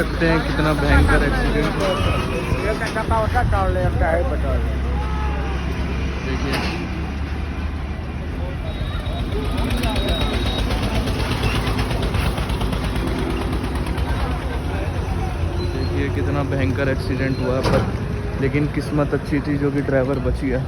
सकते हैं कितना भयंकर एक्सीडेंट हुआ। देखिए देखिए कितना भयंकर एक्सीडेंट हुआ, पर लेकिन किस्मत अच्छी थी जो कि ड्राइवर बच गया।